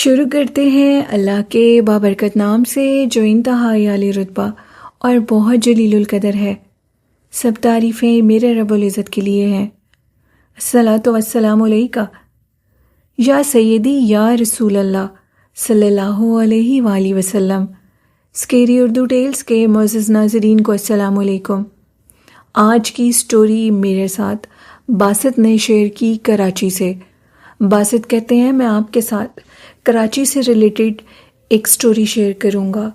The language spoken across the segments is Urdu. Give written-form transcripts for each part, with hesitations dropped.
شروع کرتے ہیں اللہ کے بابرکت نام سے جو انتہائی عالی رتبہ اور بہت جلیل القدر ہے۔ سب تعریفیں میرے رب العزت کے لیے ہیں۔ الصلاۃ والسلام علیکہ یا سیدی یا رسول اللہ صلی اللہ علیہ وآلہ وسلم۔ اسکیری اردو ٹیلز کے معزز ناظرین کو السلام علیکم۔ آج کی سٹوری میرے ساتھ باسط نے شیئر کی کراچی سے۔ باسط کہتے ہیں میں آپ کے ساتھ کراچی سے ریلیٹڈ ایک سٹوری شیئر کروں گا۔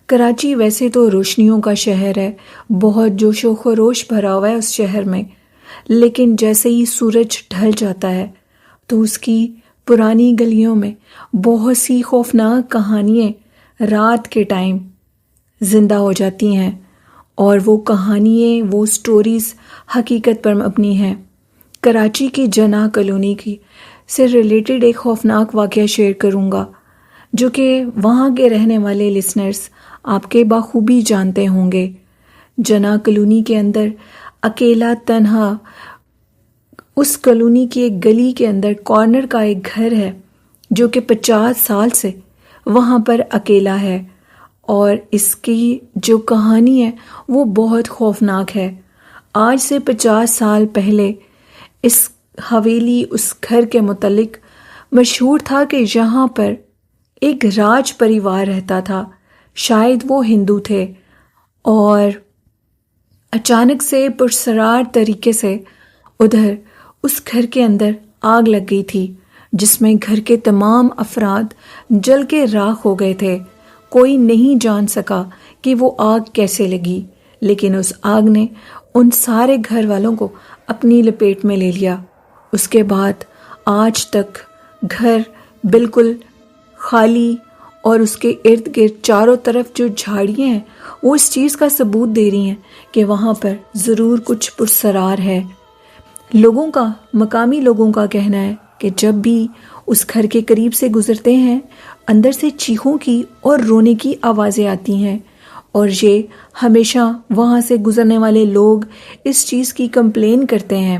کراچی ویسے تو روشنیوں کا شہر ہے، بہت جوش و خروش بھرا ہوا ہے اس شہر میں، لیکن جیسے ہی سورج ڈھل جاتا ہے تو اس کی پرانی گلیوں میں بہت سی خوفناک کہانیاں رات کے ٹائم زندہ ہو جاتی ہیں، اور وہ کہانیاں، وہ سٹوریز حقیقت پر مبنی ہیں۔ کراچی کی جناح کالونی کی سے ریلیٹڈ ایک خوفناک واقعہ شیئر کروں گا جو کہ وہاں کے رہنے والے لسنرز آپ کے بخوبی جانتے ہوں گے۔ جناح کالونی کے اندر اکیلا تنہا اس کالونی کی ایک گلی کے اندر کارنر کا ایک گھر ہے جو کہ 50 سال سے وہاں پر اکیلا ہے، اور اس کی جو کہانی ہے وہ بہت خوفناک ہے۔ آج سے 50 سال پہلے اس حویلی، اس گھر کے متعلق مشہور تھا کہ یہاں پر ایک راج پریوار رہتا تھا، شاید وہ ہندو تھے، اور اچانک سے پرسرار طریقے سے ادھر اس گھر کے اندر آگ لگ گئی تھی، جس میں گھر کے تمام افراد جل کے راکھ ہو گئے تھے۔ کوئی نہیں جان سکا کہ وہ آگ کیسے لگی، لیکن اس آگ نے ان سارے گھر والوں کو اپنی لپیٹ میں لے لیا۔ اس کے بعد آج تک گھر بالکل خالی، اور اس کے ارد گرد چاروں طرف جو جھاڑیاں ہیں وہ اس چیز کا ثبوت دے رہی ہیں کہ وہاں پر ضرور کچھ پرسرار ہے۔ مقامی لوگوں کا کہنا ہے کہ جب بھی اس گھر کے قریب سے گزرتے ہیں اندر سے چیخوں کی اور رونے کی آوازیں آتی ہیں، اور یہ ہمیشہ وہاں سے گزرنے والے لوگ اس چیز کی کمپلین کرتے ہیں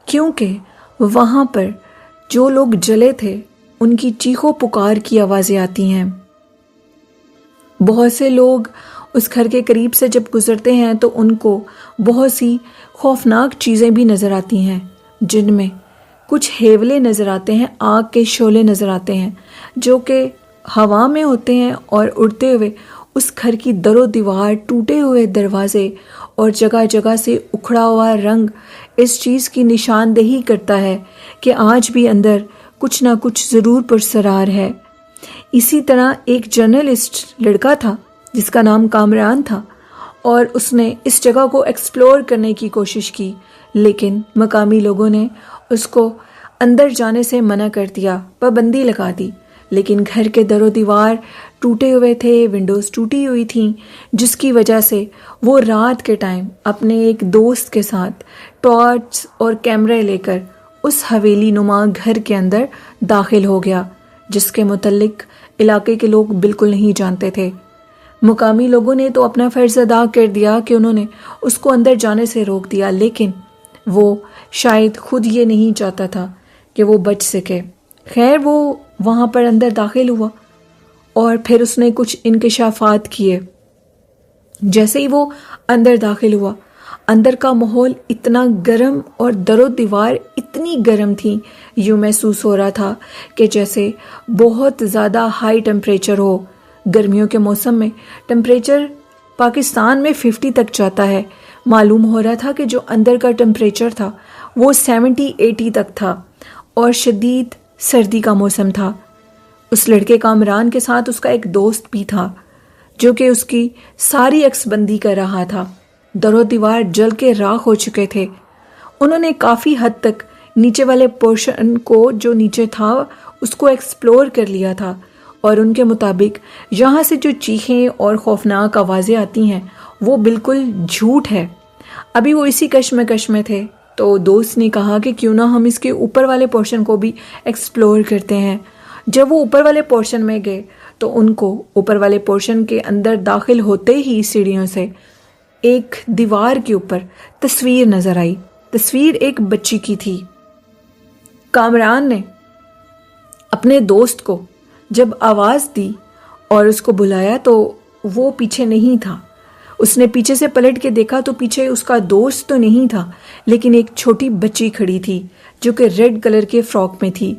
کیونکہ وہاں پر جو لوگ جلے تھے ان کی چیخوں پکار کی آوازیں آتی ہیں۔ بہت سے لوگ اس گھر کے قریب سے جب گزرتے ہیں تو ان کو بہت سی خوفناک چیزیں بھی نظر آتی ہیں، جن میں کچھ ہیولے نظر آتے ہیں، آگ کے شعلے نظر آتے ہیں جو کہ ہوا میں ہوتے ہیں، اور اڑتے ہوئے اس گھر کی در و دیوار، ٹوٹے ہوئے دروازے اور جگہ جگہ سے اکھڑا ہوا رنگ اس چیز کی نشاندہی کرتا ہے کہ آج بھی اندر کچھ نہ کچھ ضرور پرسرار ہے۔ اسی طرح ایک جرنلسٹ لڑکا تھا جس کا نام کامران تھا، اور اس نے اس جگہ کو ایکسپلور کرنے کی کوشش کی، لیکن مقامی لوگوں نے اس کو اندر جانے سے منع کر دیا، پابندی لگا دی۔ لیکن گھر کے در و دیوار ٹوٹے ہوئے تھے، ونڈوز ٹوٹی ہوئی تھیں، جس کی وجہ سے وہ رات کے ٹائم اپنے ایک دوست کے ساتھ ٹارچ اور کیمرے لے کر اس حویلی نما گھر کے اندر داخل ہو گیا، جس کے متعلق علاقے کے لوگ بالکل نہیں جانتے تھے۔ مقامی لوگوں نے تو اپنا فرض ادا کر دیا کہ انہوں نے اس کو اندر جانے سے روک دیا، لیکن وہ شاید خود یہ نہیں چاہتا تھا کہ وہ بچ سکے۔ خیر، وہ وہاں پر اندر داخل ہوا اور پھر اس نے کچھ انکشافات کیے۔ جیسے ہی وہ اندر داخل ہوا، اندر کا ماحول اتنا گرم اور در و دیوار اتنی گرم تھی، یوں محسوس ہو رہا تھا کہ جیسے بہت زیادہ ہائی ٹمپریچر ہو۔ گرمیوں کے موسم میں ٹمپریچر پاکستان میں 50 تک جاتا ہے۔ معلوم ہو رہا تھا کہ جو اندر کا ٹمپریچر تھا وہ 70-80 تک تھا، اور شدید سردی کا موسم تھا۔ اس لڑکے کامران کے ساتھ اس کا ایک دوست بھی تھا جو کہ اس کی ساری عکس بندی کر رہا تھا۔ در و دیوار جل کے راکھ ہو چکے تھے۔ انہوں نے کافی حد تک نیچے والے پورشن کو، جو نیچے تھا، اس کو ایکسپلور کر لیا تھا، اور ان کے مطابق یہاں سے جو چیخیں اور خوفناک آوازیں آتی ہیں وہ بالکل جھوٹ ہے۔ ابھی وہ اسی کشمکش میں تھے تو دوست نے کہا کہ کیوں نہ ہم اس کے اوپر والے پورشن کو بھی ایکسپلور کرتے ہیں۔ جب وہ اوپر والے پورشن میں گئے تو ان کو اوپر والے پورشن کے اندر داخل ہوتے ہی سیڑھیوں سے ایک دیوار کے اوپر تصویر نظر آئی۔ تصویر ایک بچی کی تھی۔ کامران نے اپنے دوست کو جب آواز دی اور اس کو بلایا تو وہ پیچھے نہیں تھا۔ اس نے پیچھے سے پلٹ کے دیکھا تو پیچھے اس کا دوست تو نہیں تھا، لیکن ایک چھوٹی بچی کھڑی تھی جو کہ ریڈ کلر کے فراک میں تھی۔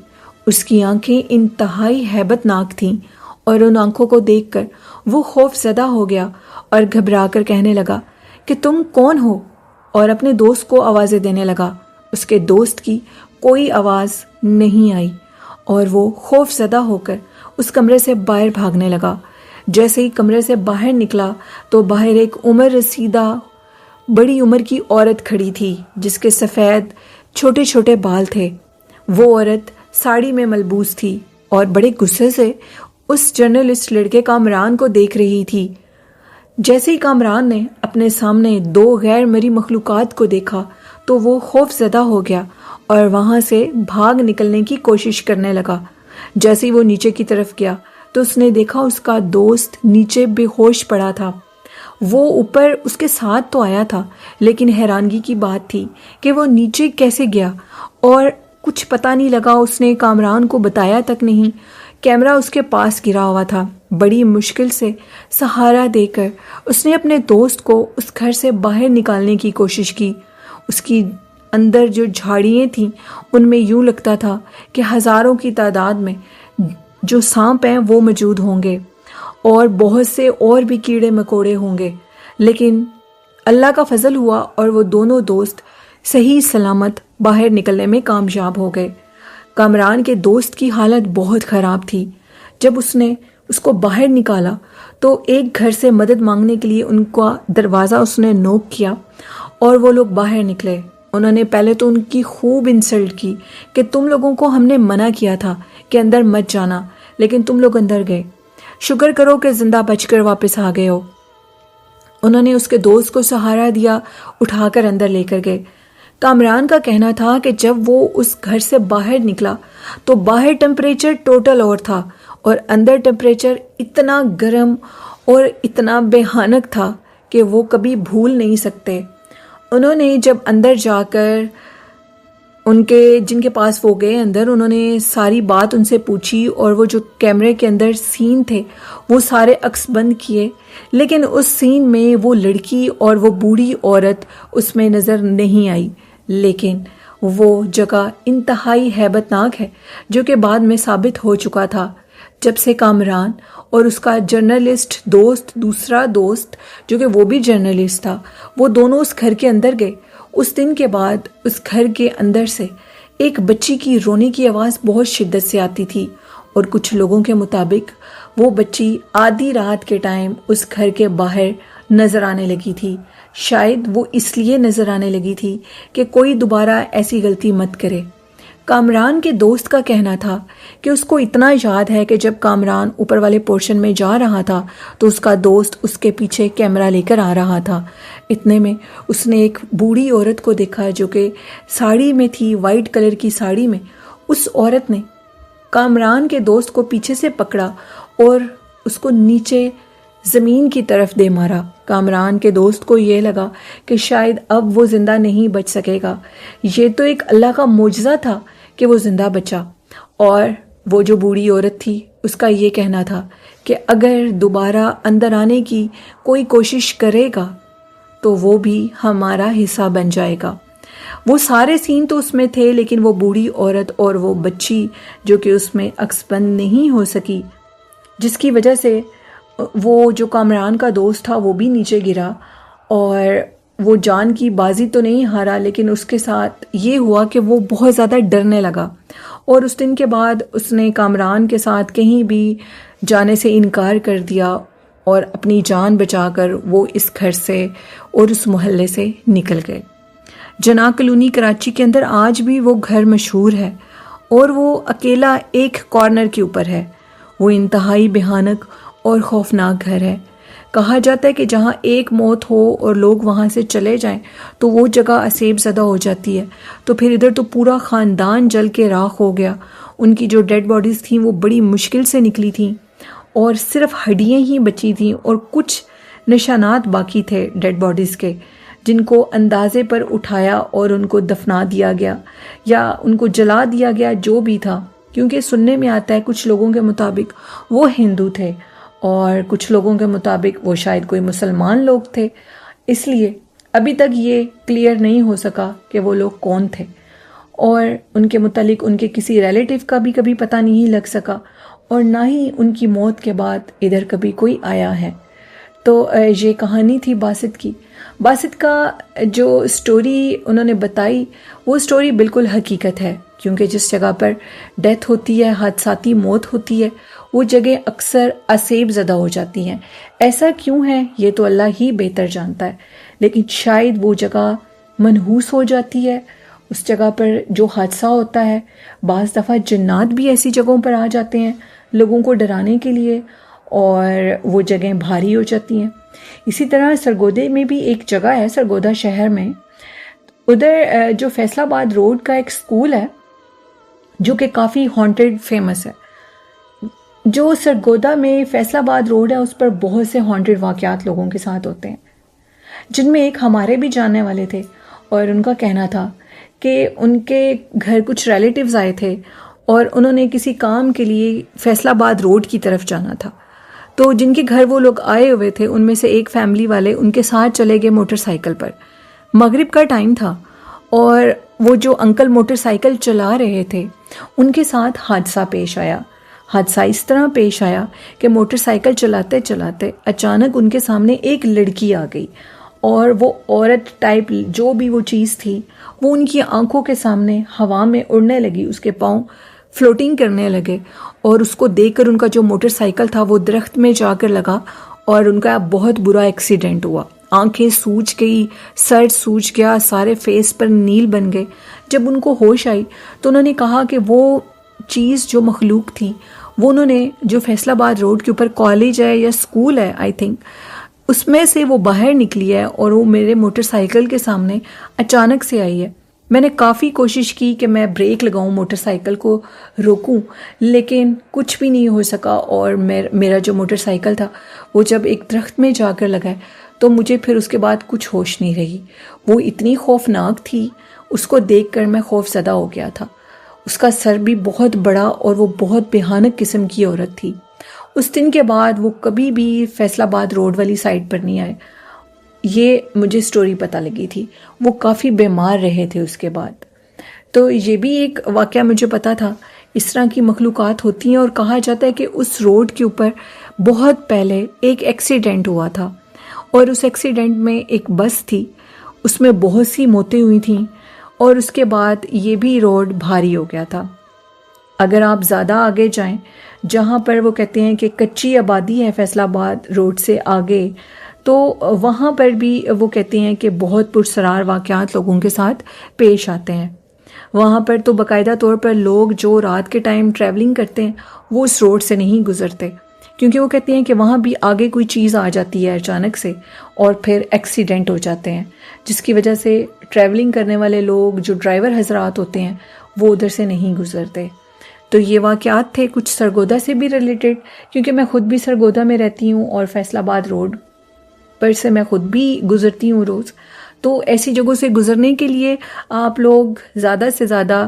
اس کی آنکھیں انتہائی ہیبت ناک تھیں اور ان آنکھوں کو دیکھ کر وہ خوف زدہ ہو گیا اور گھبرا کر کہنے لگا کہ تم کون ہو، اور اپنے دوست کو آوازیں دینے لگا۔ اس کے دوست کی کوئی آواز نہیں آئی اور وہ خوف زدہ ہو کر اس کمرے سے باہر بھاگنے لگا۔ جیسے ہی کمرے سے باہر نکلا تو باہر ایک عمر رسیدہ بڑی عمر کی عورت کھڑی تھی جس کے سفید چھوٹے چھوٹے بال تھے۔ وہ عورت ساڑی میں ملبوس تھی اور بڑے غصے سے اس جرنلسٹ لڑکے کامران کو دیکھ رہی تھی۔ جیسے ہی کامران نے اپنے سامنے دو غیر مری مخلوقات کو دیکھا تو وہ خوف زدہ ہو گیا اور وہاں سے بھاگ نکلنے کی کوشش کرنے لگا۔ جیسے ہی وہ نیچے کی طرف گیا تو اس نے دیکھا اس کا دوست نیچے بے ہوش پڑا تھا۔ وہ اوپر اس کے ساتھ تو آیا تھا، لیکن حیرانگی کی بات تھی کہ وہ نیچے کیسے گیا اور کچھ پتہ نہیں لگا۔ اس نے کامران کو بتایا تک نہیں۔ کیمرہ اس کے پاس گرا ہوا تھا۔ بڑی مشکل سے سہارا دے کر اس نے اپنے دوست کو اس گھر سے باہر نکالنے کی کوشش کی۔ اس کی اندر جو جھاڑیاں تھیں ان میں یوں لگتا تھا کہ ہزاروں کی تعداد میں جو سانپ ہیں وہ موجود ہوں گے اور بہت سے اور بھی کیڑے مکوڑے ہوں گے، لیکن اللہ کا فضل ہوا اور وہ دونوں دوست صحیح سلامت باہر نکلنے میں کامیاب ہو گئے۔ کامران کے دوست کی حالت بہت خراب تھی۔ جب اس نے اس کو باہر نکالا تو ایک گھر سے مدد مانگنے کے لیے ان کا دروازہ اس نے نوک کیا اور وہ لوگ باہر نکلے۔ انہوں نے پہلے تو ان کی خوب انسلٹ کی کہ تم لوگوں کو ہم نے منع کیا تھا کہ اندر مت جانا، لیکن تم لوگ اندر گئے، شکر کرو کہ زندہ بچ کر واپس آ گئے ہو۔ انہوں نے اس کے دوست کو سہارا دیا، اٹھا کر اندر لے کر گئے۔ کامران کا کہنا تھا کہ جب وہ اس گھر سے باہر نکلا تو باہر ٹمپریچر ٹوٹل اور تھا اور اندر ٹمپریچر اتنا گرم اور اتنا بھیانک تھا کہ وہ کبھی بھول نہیں سکتے۔ انہوں نے جب اندر جا کر جن کے پاس وہ گئے اندر، انہوں نے ساری بات ان سے پوچھی اور وہ جو کیمرے کے اندر سین تھے وہ سارے عکس بند کیے، لیکن اس سین میں وہ لڑکی اور وہ بوڑھی عورت اس میں نظر نہیں آئی، لیکن وہ جگہ انتہائی ہیبت ناک ہے جو کہ بعد میں ثابت ہو چکا تھا۔ جب سے کامران اور اس کا جرنلسٹ دوست، دوسرا دوست جو کہ وہ بھی جرنلسٹ تھا، وہ دونوں اس گھر کے اندر گئے، اس دن کے بعد اس گھر کے اندر سے ایک بچی کی رونے کی آواز بہت شدت سے آتی تھی، اور کچھ لوگوں کے مطابق وہ بچی آدھی رات کے ٹائم اس گھر کے باہر نظر آنے لگی تھی۔ شاید وہ اس لیے نظر آنے لگی تھی کہ کوئی دوبارہ ایسی غلطی مت کرے۔ کامران کے دوست کا کہنا تھا کہ اس کو اتنا یاد ہے کہ جب کامران اوپر والے پورشن میں جا رہا تھا تو اس کا دوست اس کے پیچھے کیمرہ لے کر آ رہا تھا۔ اتنے میں اس نے ایک بوڑھی عورت کو دیکھا جو کہ ساڑی میں تھی، وائٹ کلر کی ساڑی میں۔ اس عورت نے کامران کے دوست کو پیچھے سے پکڑا اور اس کو نیچے زمین کی طرف دے مارا۔ کامران کے دوست کو یہ لگا کہ شاید اب وہ زندہ نہیں بچ سکے گا۔ یہ تو ایک اللہ کا معجزہ تھا کہ وہ زندہ بچا۔ اور وہ جو بوڑھی عورت تھی اس کا یہ کہنا تھا کہ اگر دوبارہ اندر آنے کی کوئی کوشش کرے گا تو وہ بھی ہمارا حصہ بن جائے گا۔ وہ سارے سین تو اس میں تھے، لیکن وہ بوڑھی عورت اور وہ بچی جو کہ اس میں عکس بند نہیں ہو سکی، جس کی وجہ سے وہ جو کامران کا دوست تھا وہ بھی نیچے گرا، اور وہ جان کی بازی تو نہیں ہارا، لیکن اس کے ساتھ یہ ہوا کہ وہ بہت زیادہ ڈرنے لگا، اور اس دن کے بعد اس نے کامران کے ساتھ کہیں بھی جانے سے انکار کر دیا، اور اپنی جان بچا کر وہ اس گھر سے اور اس محلے سے نکل گئے۔ جناح کلونی کراچی کے اندر آج بھی وہ گھر مشہور ہے، اور وہ اکیلا ایک کارنر کے اوپر ہے۔ وہ انتہائی بھیانک اور خوفناک گھر ہے۔ کہا جاتا ہے کہ جہاں ایک موت ہو اور لوگ وہاں سے چلے جائیں تو وہ جگہ اسیب زدہ ہو جاتی ہے، تو پھر ادھر تو پورا خاندان جل کے راکھ ہو گیا۔ ان کی جو ڈیڈ باڈیز تھیں وہ بڑی مشکل سے نکلی تھیں، اور صرف ہڈیاں ہی بچی تھیں، اور کچھ نشانات باقی تھے ڈیڈ باڈیز کے، جن کو اندازے پر اٹھایا اور ان کو دفنا دیا گیا یا ان کو جلا دیا گیا، جو بھی تھا۔ کیونکہ سننے میں آتا ہے کچھ لوگوں کے مطابق وہ ہندو تھے اور کچھ لوگوں کے مطابق وہ شاید کوئی مسلمان لوگ تھے، اس لیے ابھی تک یہ کلیئر نہیں ہو سکا کہ وہ لوگ کون تھے، اور ان کے متعلق ان کے کسی ریلیٹیو کا بھی کبھی پتہ نہیں لگ سکا، اور نہ ہی ان کی موت کے بعد ادھر کبھی کوئی آیا ہے۔ تو یہ کہانی تھی باسط کی۔ باسط کا جو سٹوری انہوں نے بتائی وہ سٹوری بالکل حقیقت ہے، کیونکہ جس جگہ پر ڈیتھ ہوتی ہے، حادثاتی موت ہوتی ہے، وہ جگہ اکثر اسیب زدہ ہو جاتی ہیں۔ ایسا کیوں ہے یہ تو اللہ ہی بہتر جانتا ہے، لیکن شاید وہ جگہ منحوس ہو جاتی ہے۔ اس جگہ پر جو حادثہ ہوتا ہے، بعض دفعہ جنات بھی ایسی جگہوں پر آ جاتے ہیں لوگوں کو ڈرانے کے لیے، اور وہ جگہیں بھاری ہو جاتی ہیں۔ اسی طرح سرگودے میں بھی ایک جگہ ہے، سرگودا شہر میں، ادھر جو فیصل آباد روڈ کا ایک سکول ہے جو کہ کافی ہانٹڈ فیمس ہے۔ جو سرگودا میں فیصل آباد روڈ ہے اس پر بہت سے ہانٹڈ واقعات لوگوں کے ساتھ ہوتے ہیں، جن میں ایک ہمارے بھی جاننے والے تھے، اور ان کا کہنا تھا کہ ان کے گھر کچھ ریلیٹیوز آئے تھے اور انہوں نے کسی کام کے لیے فیصل آباد روڈ کی طرف جانا تھا، تو جن کے گھر وہ لوگ آئے ہوئے تھے ان میں سے ایک فیملی والے ان کے ساتھ چلے گئے موٹر سائیکل پر۔ مغرب کا ٹائم تھا اور وہ جو انکل موٹر سائیکل چلا رہے تھے ان کے ساتھ حادثہ پیش آیا۔ حادثہ اس طرح پیش آیا کہ موٹر سائیکل چلاتے چلاتے اچانک ان کے سامنے ایک لڑکی آ گئی، اور وہ عورت ٹائپ جو بھی وہ چیز تھی وہ ان کی آنکھوں کے سامنے ہوا میں اڑنے لگی، اس کے پاؤں فلوٹنگ کرنے لگے، اور اس کو دیکھ کر ان کا جو موٹر سائیکل تھا وہ درخت میں جا کر لگا، اور ان کا بہت برا ایکسیڈنٹ ہوا۔ آنکھیں سوج گئی، سر سوج گیا، سارے فیس پر نیل بن گئے۔ جب ان کو ہوش آئی تو انہوں نے کہا کہ وہ چیز جو مخلوق تھی وہ انہوں نے جو فیصل آباد روڈ کے اوپر کالج ہے یا اسکول ہے آئی تھنک، اس میں سے وہ باہر نکلی ہے اور وہ میرے موٹر سائیکل کے سامنے اچانک سے آئی ہے۔ میں نے کافی کوشش کی کہ میں بریک لگاؤں، موٹر سائیکل کو روکوں، لیکن کچھ بھی نہیں ہو سکا، اور میرا جو موٹر سائیکل تھا وہ جب ایک درخت میں جا کر لگا تو مجھے پھر اس کے بعد کچھ ہوش نہیں رہی۔ وہ اتنی خوفناک تھی، اس کو دیکھ کر میں خوف زدہ ہو گیا تھا۔ اس کا سر بھی بہت بڑا اور وہ بہت بھیانک قسم کی عورت تھی۔ اس دن کے بعد وہ کبھی بھی فیصل آباد روڈ والی سائڈ پر نہیں آئے۔ یہ مجھے سٹوری پتہ لگی تھی، وہ کافی بیمار رہے تھے اس کے بعد۔ تو یہ بھی ایک واقعہ مجھے پتا تھا، اس طرح کی مخلوقات ہوتی ہیں، اور کہا جاتا ہے کہ اس روڈ کے اوپر بہت پہلے ایک ایکسیڈنٹ ہوا تھا، اور اس ایکسیڈنٹ میں ایک بس تھی، اس میں بہت سی موتیں ہوئی تھیں، اور اس کے بعد یہ بھی روڈ بھاری ہو گیا تھا۔ اگر آپ زیادہ آگے جائیں، جہاں پر وہ کہتے ہیں کہ کچی آبادی ہے فیصل آباد روڈ سے آگے، تو وہاں پر بھی وہ کہتے ہیں کہ بہت پرسرار واقعات لوگوں کے ساتھ پیش آتے ہیں۔ وہاں پر تو باقاعدہ طور پر لوگ جو رات کے ٹائم ٹریولنگ کرتے ہیں وہ اس روڈ سے نہیں گزرتے، کیونکہ وہ کہتے ہیں کہ وہاں بھی آگے کوئی چیز آ جاتی ہے اچانک سے اور پھر ایکسیڈنٹ ہو جاتے ہیں، جس کی وجہ سے ٹریولنگ کرنے والے لوگ جو ڈرائیور حضرات ہوتے ہیں وہ ادھر سے نہیں گزرتے۔ تو یہ واقعات تھے کچھ سرگودا سے بھی ریلیٹڈ، کیونکہ میں خود بھی سرگودا میں رہتی ہوں اور فیصل آباد روڈ پر سے میں خود بھی گزرتی ہوں روز۔ تو ایسی جگہوں سے گزرنے کے لیے آپ لوگ زیادہ سے زیادہ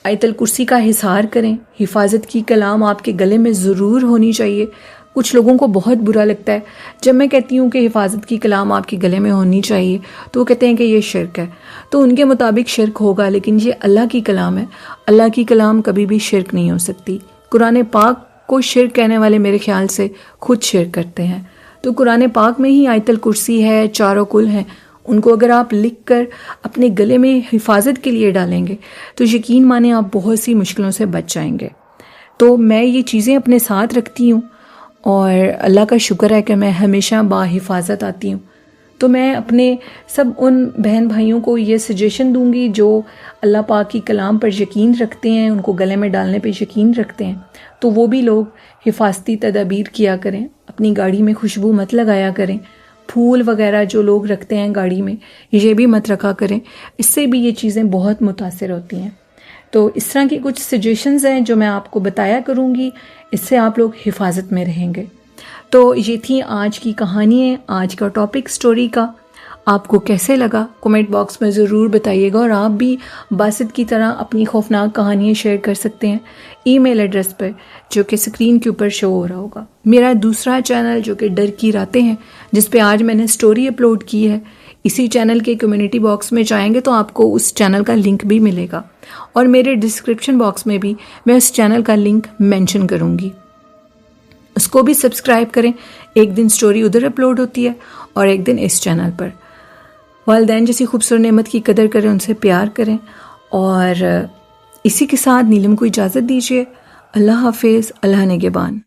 آیت الکرسی کا حصار کریں، حفاظت کی کلام آپ کے گلے میں ضرور ہونی چاہیے۔ کچھ لوگوں کو بہت برا لگتا ہے جب میں کہتی ہوں کہ حفاظت کی کلام آپ کے گلے میں ہونی چاہیے، تو وہ کہتے ہیں کہ یہ شرک ہے، تو ان کے مطابق شرک ہوگا، لیکن یہ اللہ کی کلام ہے، اللہ کی کلام کبھی بھی شرک نہیں ہو سکتی۔ قرآن پاک کو شرک کہنے والے میرے خیال سے خود شرک کرتے ہیں۔ تو قرآن پاک میں ہی آیت الکرسی ہے، چاروں کل ہیں، ان کو اگر آپ لکھ کر اپنے گلے میں حفاظت کے لیے ڈالیں گے تو یقین مانیں آپ بہت سی مشکلوں سے بچ جائیں گے۔ تو میں یہ چیزیں اپنے ساتھ رکھتی ہوں، اور اللہ کا شکر ہے کہ میں ہمیشہ با حفاظت آتی ہوں۔ تو میں اپنے سب ان بہن بھائیوں کو یہ سجیشن دوں گی جو اللہ پاک کی کلام پر یقین رکھتے ہیں، ان کو گلے میں ڈالنے پہ یقین رکھتے ہیں، تو وہ بھی لوگ حفاظتی تدابیر کیا کریں، اپنی گاڑی میں خوشبو مت لگایا کریں، پھول وغیرہ جو لوگ رکھتے ہیں گاڑی میں یہ بھی مت رکھا کریں، اس سے بھی یہ چیزیں بہت متاثر ہوتی ہیں۔ تو اس طرح کی کچھ سجیشنز ہیں جو میں آپ کو بتایا کروں گی، اس سے آپ لوگ حفاظت میں رہیں گے۔ تو یہ تھی آج کی کہانی ہے، آج کا ٹاپک سٹوری کا۔ آپ کو کیسے لگا کمنٹ باکس میں ضرور بتائیے گا، اور آپ بھی باسط کی طرح اپنی خوفناک کہانیاں شیئر کر سکتے ہیں ای میل ایڈریس پر جو کہ اسکرین کے اوپر شو ہو رہا ہوگا۔ میرا دوسرا چینل جو کہ ڈر کی راتیں ہیں، جس پہ آج میں نے سٹوری اپلوڈ کی ہے، اسی چینل کے کمیونٹی باکس میں جائیں گے تو آپ کو اس چینل کا لنک بھی ملے گا، اور میرے ڈسکرپشن باکس میں بھی میں اس چینل کا لنک مینشن کروں گی، اس کو بھی سبسکرائب کریں۔ ایک دن سٹوری ادھر اپلوڈ ہوتی ہے اور ایک دن اس چینل پر۔ والدین جیسی خوبصورت نعمت کی قدر کریں، ان سے پیار کریں، اور اسی کے ساتھ نیلم کو اجازت دیجیے۔ اللہ حافظ، اللہ نگہبان۔